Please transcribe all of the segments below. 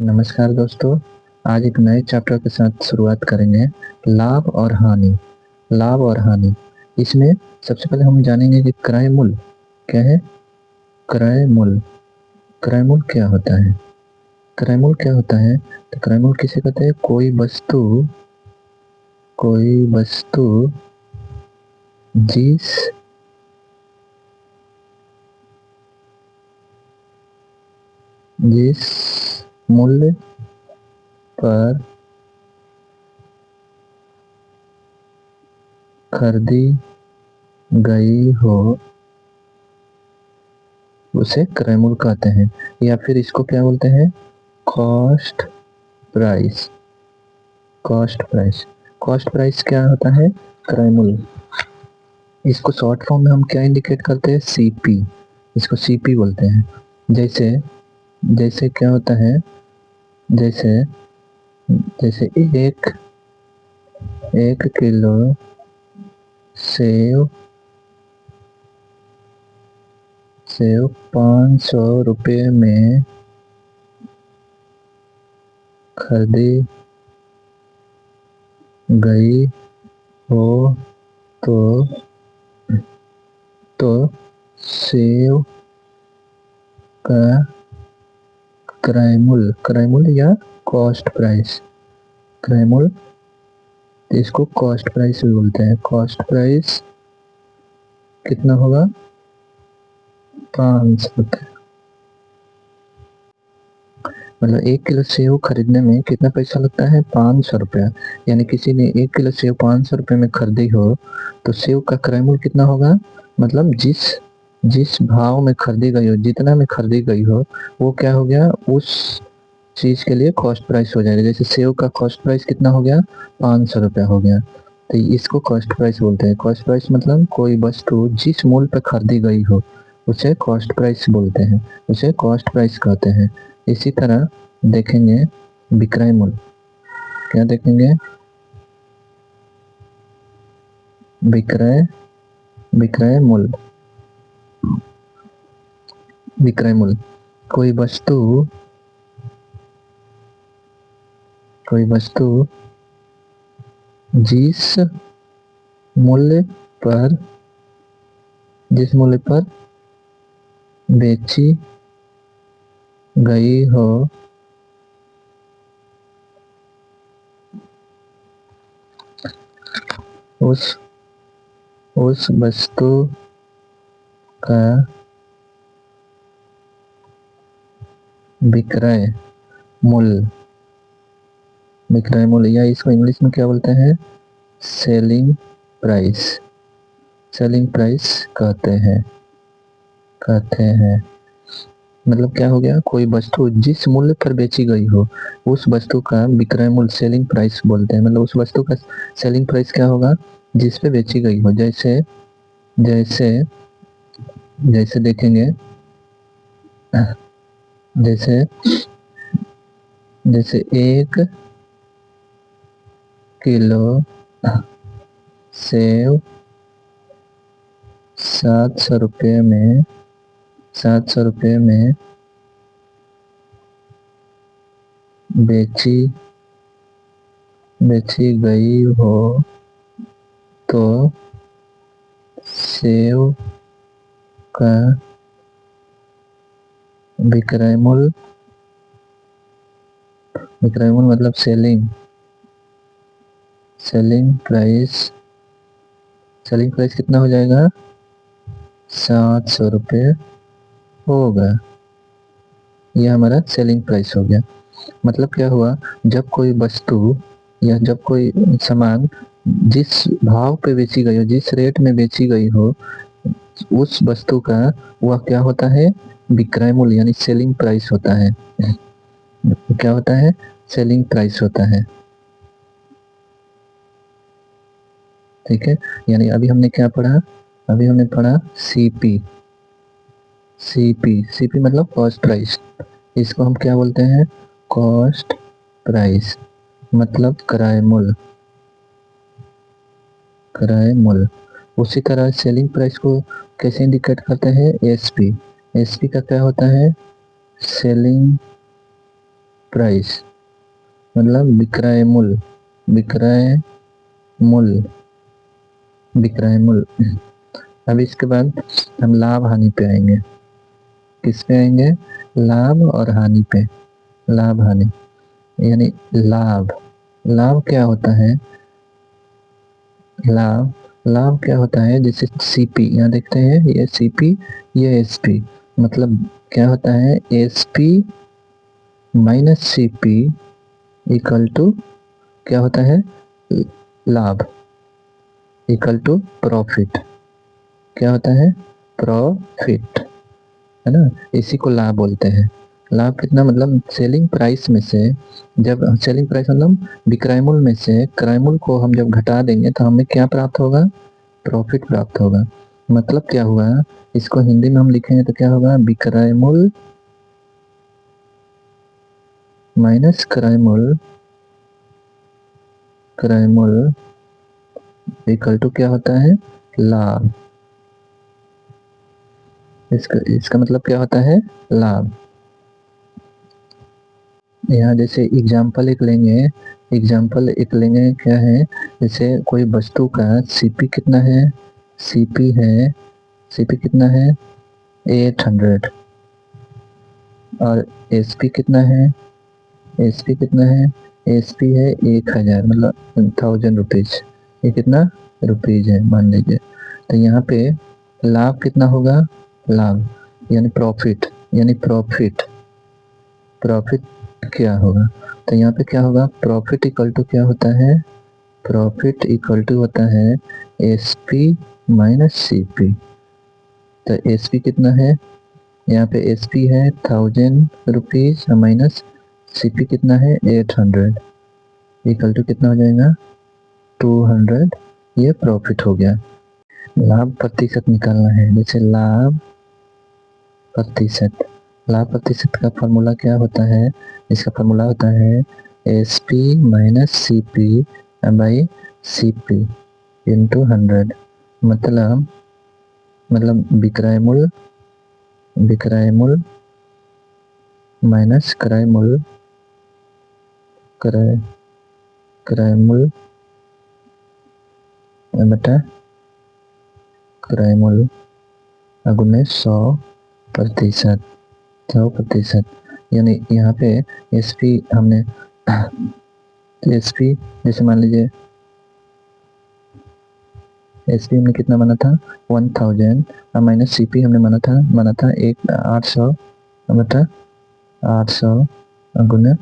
नमस्कार दोस्तों। आज एक नए चैप्टर के साथ शुरुआत करेंगे। लाभ और हानि। लाभ और हानि। इसमें सबसे पहले हम जानेंगे कि क्रय मूल्य क्या है। क्रय मूल्य। क्रय मूल्य क्या होता है? क्रय मूल्य क्या होता है? तो क्रय मूल्य किसे कहते हैं? कोई वस्तु जिस जिस मूल्य पर खरीदी गई हो उसे क्रय मूल्य कहते हैं, या फिर इसको क्या बोलते हैं? Cost price. Cost price. Cost price क्या होता है? क्रय मूल्य। इसको शॉर्ट फॉर्म में हम क्या इंडिकेट करते हैं? सीपी। इसको सीपी बोलते हैं। जैसे जैसे क्या होता है? जैसे जैसे एक किलो सेव सेव 500 रुपये में खरीदी गई हो तो सेव का क्रय मूल्य या कॉस्ट प्राइस। क्रय मूल्य, इसको कॉस्ट प्राइस भी बोलते हैं। कॉस्ट प्राइस कितना होगा? 500 रुपये। मतलब 1 किलो सेव खरीदने में कितना पैसा लगता है? 500 रुपया। यानी किसी ने 1 किलो सेव 500 रुपये में खरीदी हो तो सेव का क्रय मूल्य कितना होगा? मतलब जिस जिस भाव में खरीदी गई हो, जितना में खरीदी गई हो, वो क्या हो गया? उस चीज के लिए कॉस्ट प्राइस हो जाएगा। जैसे सेव का कॉस्ट प्राइस कितना हो गया? 500 रुपया हो गया। तो इसको कॉस्ट प्राइस बोलते हैं। कॉस्ट प्राइस मतलब कोई वस्तु जिस मूल्य पर खरीदी गई हो उसे कॉस्ट प्राइस बोलते हैं, उसे कॉस्ट प्राइस कहते हैं। इसी तरह देखेंगे विक्रय मूल्य। क्या देखेंगे? विक्रय विक्रय मूल्य। विक्रय मूल्य कोई वस्तु जिस मूल्य पर बेची गई हो उस वस्तु का विक्रय मूल्य। विक्रय मूल्य, या इसको इंग्लिश में क्या बोलते हैं? Selling price. सेलिंग प्राइस कहते हैं। मतलब क्या हो गया? कोई वस्तु जिस मूल्य पर बेची गई हो उस वस्तु का विक्रय मूल्य सेलिंग प्राइस बोलते हैं। मतलब उस वस्तु का सेलिंग प्राइस क्या होगा? जिस पे बेची गई हो। जैसे जैसे जैसे देखेंगे, जैसे जैसे 1 किलो सेव 700 रुपये में बेची गई हो तो सेव का विक्रय मूल्य मतलब सेलिंग प्राइस कितना हो जाएगा? 700 रुपये होगा। यह हमारा सेलिंग प्राइस हो गया। मतलब क्या हुआ? जब कोई वस्तु या जब कोई सामान जिस भाव पे बेची गई हो, जिस रेट में बेची गई हो, उस वस्तु का वह क्या होता है? विक्रय मूल्य यानी सेलिंग प्राइस होता है। क्या होता है? सेलिंग प्राइस होता है। ठीक है। यानी अभी हमने क्या पढ़ा? अभी हमने पढ़ा सीपी। सीपी मतलब कॉस्ट प्राइस। इसको हम क्या बोलते हैं? कॉस्ट प्राइस मतलब किराए मूल्य। उसी तरह सेलिंग प्राइस को कैसे इंडिकेट करते हैं? एसपी। एसपी का क्या होता है? सेलिंग प्राइस मतलब विक्रय मूल्य, विक्रय मूल्य, विक्रय मूल्य। अब इसके बाद हम लाभ हानि पे आएंगे। किस पे आएंगे? लाभ और हानि पे। लाभ हानि यानी लाभ, लाभ क्या होता है? लाभ, लाभ क्या होता है? जैसे सीपी, यहाँ देखते हैं ये सीपी, ये एसपी, मतलब क्या होता है? SP minus CP equal to क्या होता है? लाभ, इक्वल टू प्रॉफिट। क्या होता है? प्रॉफिट, है ना? इसी को लाभ बोलते हैं। लाभ कितना? मतलब सेलिंग प्राइस में से, जब सेलिंग प्राइस मतलब विक्रय मूल्य में से क्रय मूल्य को हम जब घटा देंगे तो हमें क्या प्राप्त होगा? प्रॉफिट प्राप्त होगा। मतलब क्या हुआ? इसको हिंदी में हम लिखेंगे तो क्या होगा? विक्रय मूल्य माइनस क्रय मूल्य, क्रय मूल्य इक्वल टू क्या होता है? लाभ। इसका मतलब क्या होता है? लाभ। यहाँ जैसे एग्जाम्पल एक लेंगे, एग्जाम्पल एक लेंगे, क्या है? जैसे कोई वस्तु का सीपी कितना है? सीपी है, सीपी कितना है? 800 और एसपी कितना है? एसपी कितना है? एसपी है 1000, मतलब 1000 रुपीज। ये कितना रुपीज है मान लीजिए। तो यहाँ पे लाभ कितना होगा? लाभ यानी प्रॉफिट, यानी प्रॉफिट, प्रॉफिट क्या होगा? तो यहाँ पे क्या होगा? प्रॉफिट इक्वल टू क्या होता है? प्रॉफिट इक्वल टू होता है S P minus C P. तो एस पी कितना है? यहाँ पे एस पी है 1000 रुपीज माइनस सी पी कितना है? 800 इक्वल टू कितना हो जाएगा? 200। ये प्रॉफिट हो गया। लाभ प्रतिशत निकालना है। जैसे लाभ प्रतिशत, लाभ प्रतिशत का फॉर्मूला क्या होता है? इसका फॉर्मूला होता है S P minus C P by C P into 100। मतलब विक्रय मूल्य, विक्रय मूल्य माइनस क्रय मूल्य, क्रय, क्रय मूल्य बटा क्रय मूल्य गुणे 100%, 100%। यानी यहाँ पे एस पी हमने, एस पी जैसे मान लीजिए एस पी हमने कितना माना था? 1000 और माइनस सी पी हमने माना था 800 बटा 800 गुना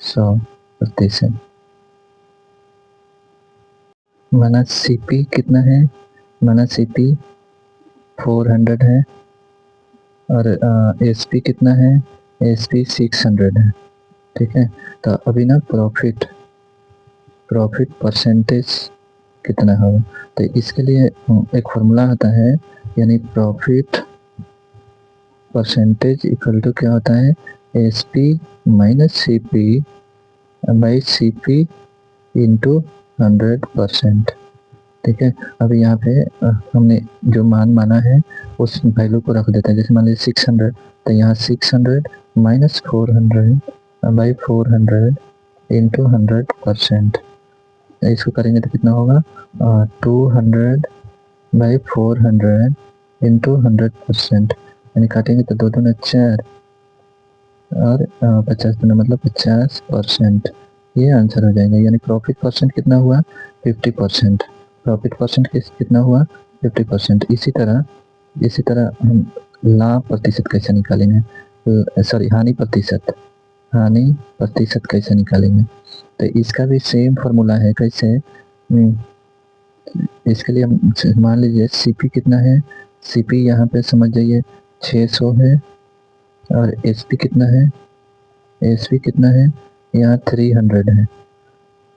100%। माना सी पी कितना है? माना सी पी 400 है और एस पी कितना है? एस पी 600 है। ठीक है, तो अभी ना प्रॉफिट, प्रॉफिट परसेंटेज कितना होगा? तो इसके लिए एक फॉर्मूला आता है, यानी प्रॉफिट परसेंटेज इक्वल टू क्या होता है? S P minus C P by C P into 100%। ठीक है, अभी यहाँ पे हमने जो मान माना है उस वैल्यू को रख देते हैं। जैसे मान लीजिए 600, तो यहाँ 600 माइनस 400 बाई 400 इंटू 100%। इसको करेंगे तो कितना होगा? 200 बाई 400 इंटू 100%। यानी काटेंगे तो 2 दूना 4 और 50 दूना मतलब 50%। ये आंसर हो जाएगा। यानी प्रॉफिट परसेंट कितना हुआ? 50%। प्रॉफिट परसेंट कितना हुआ? 50%। इसी तरह हम लाभ प्रतिशत कैसे निकालेंगे? सॉरी, हानि प्रतिशत, हानि प्रतिशत कैसे निकालेंगे? तो इसका भी सेम फॉर्मूला है। कैसे? इसके लिए हम मान लीजिए सीपी कितना है? सीपी यहाँ पे समझ जाइए 600 है और एसपी कितना है? एसपी कितना है? यहाँ 300 है।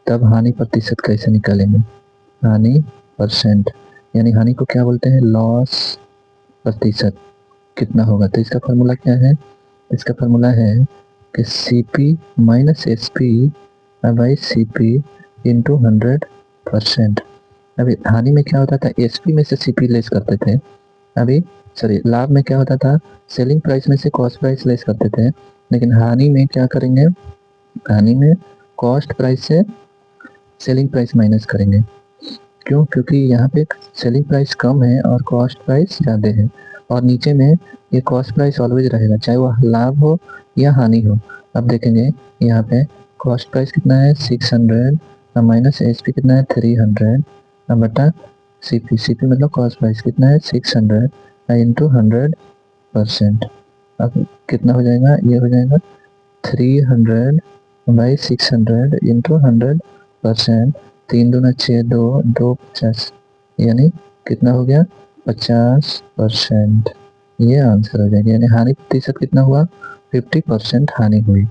तब हानि प्रतिशत कैसे निकालेंगे? हानि परसेंट, यानी हानि को क्या बोलते हैं? लॉस प्रतिशत कितना होगा? तो इसका फॉर्मूला क्या है? इसका फॉर्मूला है कि C P minus S P by C P into 100%। अभी हानि में क्या होता था? एस पी में से सी पी लेस करते थे। अभी सॉरी, लाभ में क्या होता था? सेलिंग प्राइस में से कॉस्ट प्राइस लेस करते थे। लेकिन हानि में क्या करेंगे? हानि में कॉस्ट प्राइस से सेलिंग प्राइस माइनस करेंगे। क्यों? क्योंकि यहाँ पे सेलिंग प्राइस कम है और कॉस्ट प्राइस ज़्यादा है, और नीचे में ये कॉस्ट प्राइस ऑलवेज रहेगा, चाहे वो लाभ हो या हानि हो। अब देखेंगे यहाँ पे कॉस्ट प्राइस कितना है 600 और माइनस एस पी कितना है 300 और बटा सी पी मतलब कॉस्ट प्राइस कितना है 600 इंटू 100%। अब कितना हो जाएगा? ये हो जाएगा 300 बाई 600 इंटू 100%। 3 दूना 6, 2 50, यानी कितना हो गया 50%। ये आंसर हो जाएगा, यानी हानि प्रतिशत कितना हुआ 50% हानि हुई।